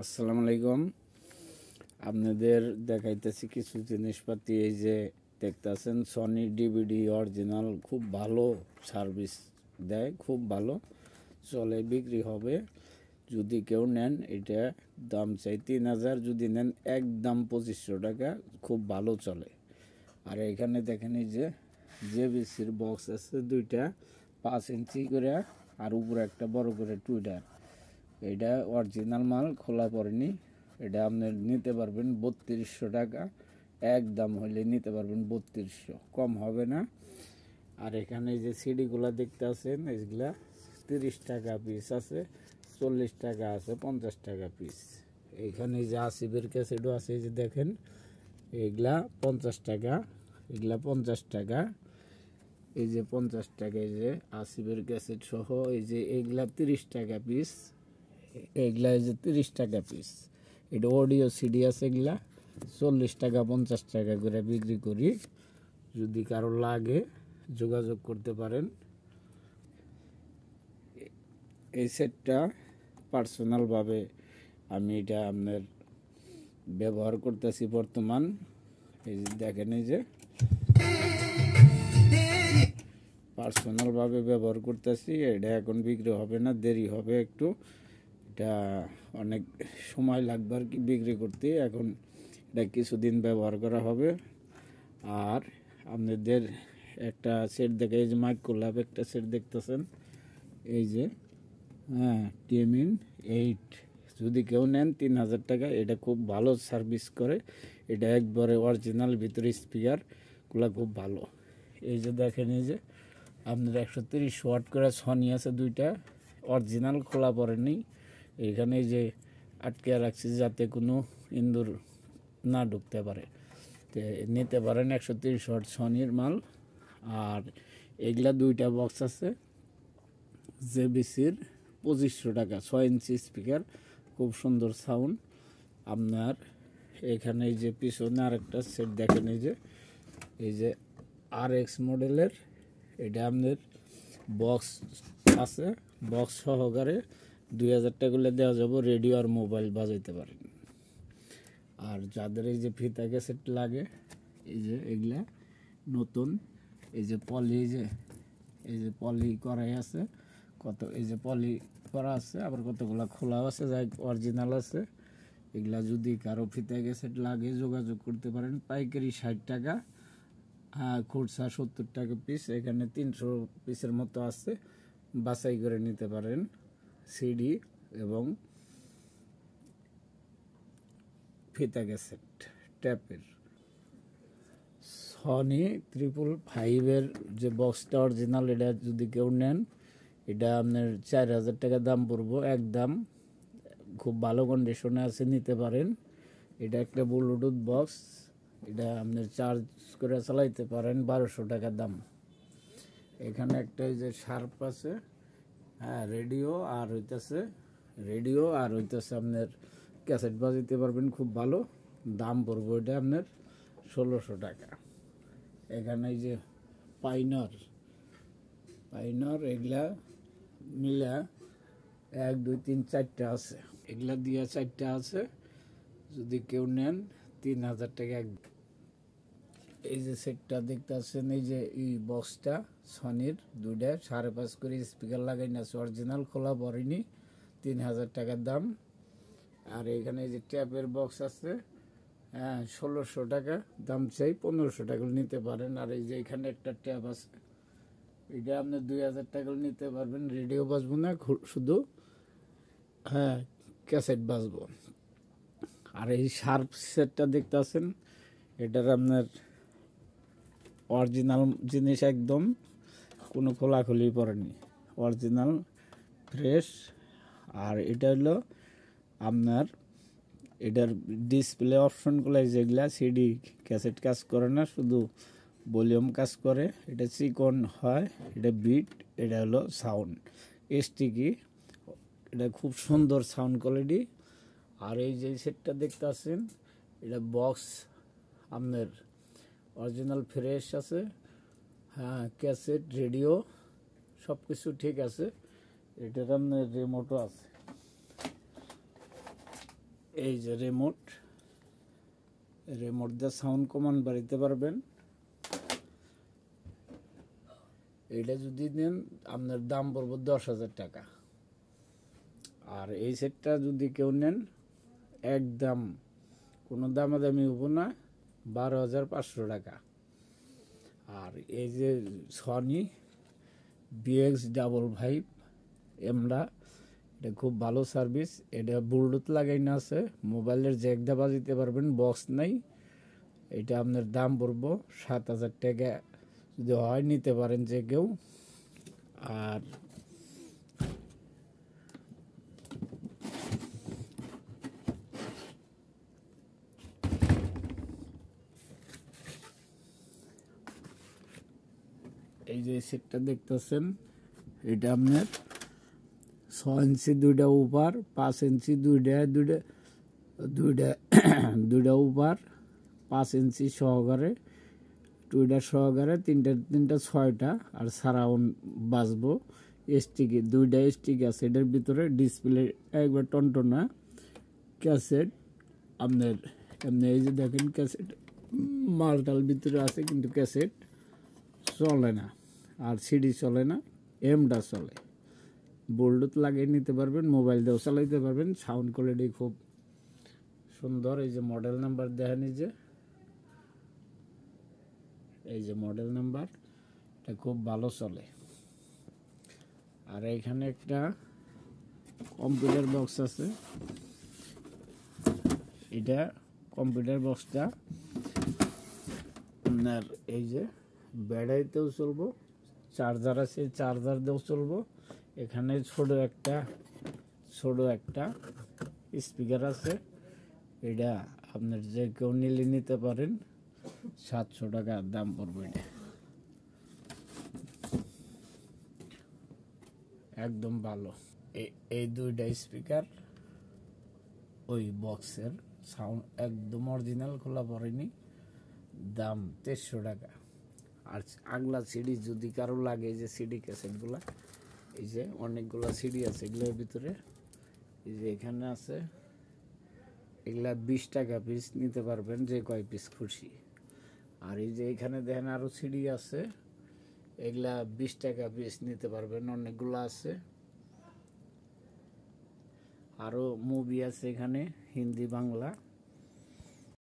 আসসালামু আলাইকুম। আপনাদের দেখাইতেছি কিছু জিনিসপাতি। এই যে দেখতেছেন সনি ডিভিডি অরিজিনাল, খুব ভালো সার্ভিস দেয়, খুব ভালো চলে, বিক্রি হবে। যদি কেউ নেন, এটা দাম চাই 3000, যদি নেন একদম 2500 টাকা, খুব ভালো চলে। আর এখানে দেখেন এই যে জেবিসির বক্স আছে দুইটা, 5 ইঞ্চি করে, আর উপরে একটা বড় করে টুইটার। এটা অরিজিনাল মাল, খোলা পড়েনি। এটা আপনি নিতে পারবেন 3200 টাকা, একদম হলে নিতে পারবেন 3200, কম হবে না। আর এখানে যে সিডিগুলো দেখতে আছেন, এগুলা 30 টাকা পিস আছে, 40 টাকা আছে, 50 টাকা পিস। এইখানে যে আসিফের ক্যাসেটও আছে, এই যে দেখেন, এগুলা 50 টাকা, এগুলা 50 টাকা, এই যে 50 টাকা, এই যে আসিফের ক্যাসেট সহ, এই যে এগুলা 30 টাকা পিস, এগুলা এই যে 30 টাকা পিস। এটা অডিও সিডি আছে, এগুলা 40 টাকা 50 টাকা করে বিক্রি করি। যদি কারো লাগে যোগাযোগ করতে পারেন। এই সেটটা পার্সোনালভাবে আমি এটা আপনার ব্যবহার করতেছি বর্তমান। এই যে দেখেন, এই যে পার্সোনালভাবে ব্যবহার করতেছি। এটা এখন বিক্রি হবে না, দেরি হবে একটু, এটা অনেক সময় লাগবে আর কি বিক্রি করতে। এখন এটা কিছুদিন ব্যবহার করা হবে। আর আপনাদের একটা সেট দেখে, এই যে মাইক্রোল্যাব একটা সেট দেখতেছেন, এই যে টিএমইন 8, যদি কেউ নেন 3000 টাকা। এটা খুব ভালো সার্ভিস করে, এটা একবারে অরিজিনাল, ভিতরে স্পিকারগুলো খুব ভালো। এই যে দেখেন, এই যে আপনার 130 ওয়াট করে সনি আছে দুইটা, অরিজিনাল, খোলা পড়েনি। এখানে যে আটকে রাখছি যাতে কোনো ইন্দুর না ঢুকতে পারে। তো নিতে পারেন 130 ওয়াট সনির মাল। আর এগুলা দুইটা বক্স আছে জেবিসির, 2500 টাকা, 6 ইঞ্চি স্পিকার, খুব সুন্দর সাউন্ড। আপনার এখানে এই যে পিছনে আরেকটা সেট দেখেন, এই যে RX মডেলের, এটা আপনার বক্স আছে, বক্স সহকারে 2000 টাকা করে দেওয়া যাবে, রেডিও আর মোবাইল বাজাইতে পারেন। আর যাদের এই যে ফিতা ক্যাসেট লাগে, এই যে এগুলা নতুন, এই যে পলি, এই যে পলি করাই আছে কত, এই যে পলি করা আছে, আবার কতগুলো খোলাও আছে, যাই অরিজিনাল আছে। এগুলা যদি কারো ফিতা ক্যাসেট লাগে যোগাযোগ করতে পারেন। পাইকারি 60 টাকা, খুচরা 70 টাকা পিস। এখানে 300 পিসের মতো আছে, বাছাই করে নিতে পারেন। সিডি এবং ফিতা ক্যাসেট ট্যাপের। সনি 555 যে বক্সটা অরিজিনাল, এটা যদি কেউ নেন, এটা আপনার 4000 টাকা দাম পড়বো একদম, খুব ভালো কন্ডিশনে আছে, নিতে পারেন। এটা একটা ব্লুটুথ বক্স, এটা আপনার চার্জ করে চালাইতে পারেন, 1200 টাকা দাম। এখানে একটা এই যে শার্প আছে, রেডিও আর হইতেছে আপনার ক্যাসেট বাজাইতে পারবেন, খুব ভালো দাম পড়বো এটা আপনার 1600 টাকা। এখানে এই যে পাইনর, এগুলা মিলা 1 2 3 4টা আছে, এগুলা দিয়ে 4টা আছে। যদি কেউ নেন 3000 টাকা। এই যে সেটটা দেখতে আসছেন, এই যে এই বক্সটা সনির দুইটা 5.5 করে স্পিকার লাগাই না, অরিজিনাল, খোলা পড়েনি, 3000 টাকার দাম। আর এখানে এই যে ট্যাপের বক্স আছে, 1600 টাকা দাম চাই, 1500 টাকা নিতে পারেন। আর এই যে এখানে একটা ট্যাপ আছে, এটা আপনি 2000 টাকা নিতে পারবেন, রেডিও বাজবো না, শুধু ক্যাসেট বাজবো। আর এই শার্প সেটটা দেখতে আছেন, এটার আপনার অরিজিনাল জিনিস, একদম কোনো খোলাখুলি পড়েনি, অরিজিনাল ফ্রেশ। আর এটা হলো আপনার, এটার ডিসপ্লে অপশনগুলো যেগুলা, সিডি ক্যাসেট কাজ করে না, শুধু ভলিউম কাজ করে। এটা চিকন হয়, এটা বিট, এটা হলো সাউন্ড স্টিকি, এটা খুব সুন্দর সাউন্ড কোয়ালিটি। আর এই যে সেটটা দেখতে আছেন, এটা বক্স আপনার অরিজিনাল ফ্রেশ আছে, ক্যাসেট, রেডিও সব কিছু ঠিক আছে। এটার আপনার রিমোটও আছে। এই যে রিমোট দিয়ে সাউন্ড কমান্ড বাড়াইতে পারবেন। এটা যদি নেন আপনার দাম পড়বে 10,000 টাকা। আর এই সেটটা যদি কেউ নেন একদম কোনো দামাদামি হবো না, 12,500 টাকা। আর এই যে সনি BX55 এমরা, এটা খুব ভালো সার্ভিস। এটা ব্লুটুথ লাগাই না আছে, মোবাইলের জ্যাক দিয়ে বাজাতে পারবেন, বক্স নাই। এটা আপনার দাম পড়বো 7,000 টাকা, যদি হয় নিতে পারেন যে কেউ। আর এই যে সেটটা দেখতেছেন, এটা আপনার 6 ইঞ্চি দুইটা উপর, 5 ইঞ্চি দুইটা উপর, 5 ইঞ্চি সহকারে, টুইটার সহকারে তিনটা 6টা। আর সারাউন্ড বাজবো স্টিকি, 2টা স্টিক আছে এটার ভিতরে। ডিসপ্লে একবার টনটনা। ক্যাসেট আপনার এমনি এই যে দেখেন ক্যাসেট মালটাল ভিতরে আছে, কিন্তু ক্যাসেট চলে না, আর সিডি চলে না, এমটা চলে। ব্লুটুথ লাগিয়ে নিতে পারবেন, মোবাইল দিয়েও চালাইতে পারবেন। সাউন্ড কোয়ালিটি খুব সুন্দর। এই যে মডেল নাম্বার দেখেন, এই যে মডেল নাম্বার, এটা খুব ভালো চলে। আর এইখানে একটা কম্পিউটার বক্স আছে। এটা কম্পিউটার বক্সটা আপনার এই যে ব্যাটারিতেও চলবো, চার্জার আছে, চার্জার দিয়েও চলবো। এখানে ছোট একটা স্পিকার আছে। এটা আপনার যে কেউ নিলে নিতে পারেন, 700 টাকা দাম পড়বে। এটা একদম ভালো। এই দুইটা স্পিকার ওই বক্সের সাউন্ড একদম অরিজিনাল, খোলা পড়েনি, দাম 300 টাকা। আর আগলা সিডি যদি কারো লাগে, যে সিডি ক্যাসেটগুলা, এই যে অনেকগুলা সিডি আছে এগুলোর ভিতরে, এই যে এখানে আছে, এগুলা 20 টাকা পিস নিতে পারবেন, যে কয় পিস খুশি। আর এই যে এখানে দেখেন আরো সিডি আছে, এগুলা 20 টাকা পিস নিতে পারবেন, অনেকগুলো আছে। আরো মুভি আছে এখানে, হিন্দি বাংলা।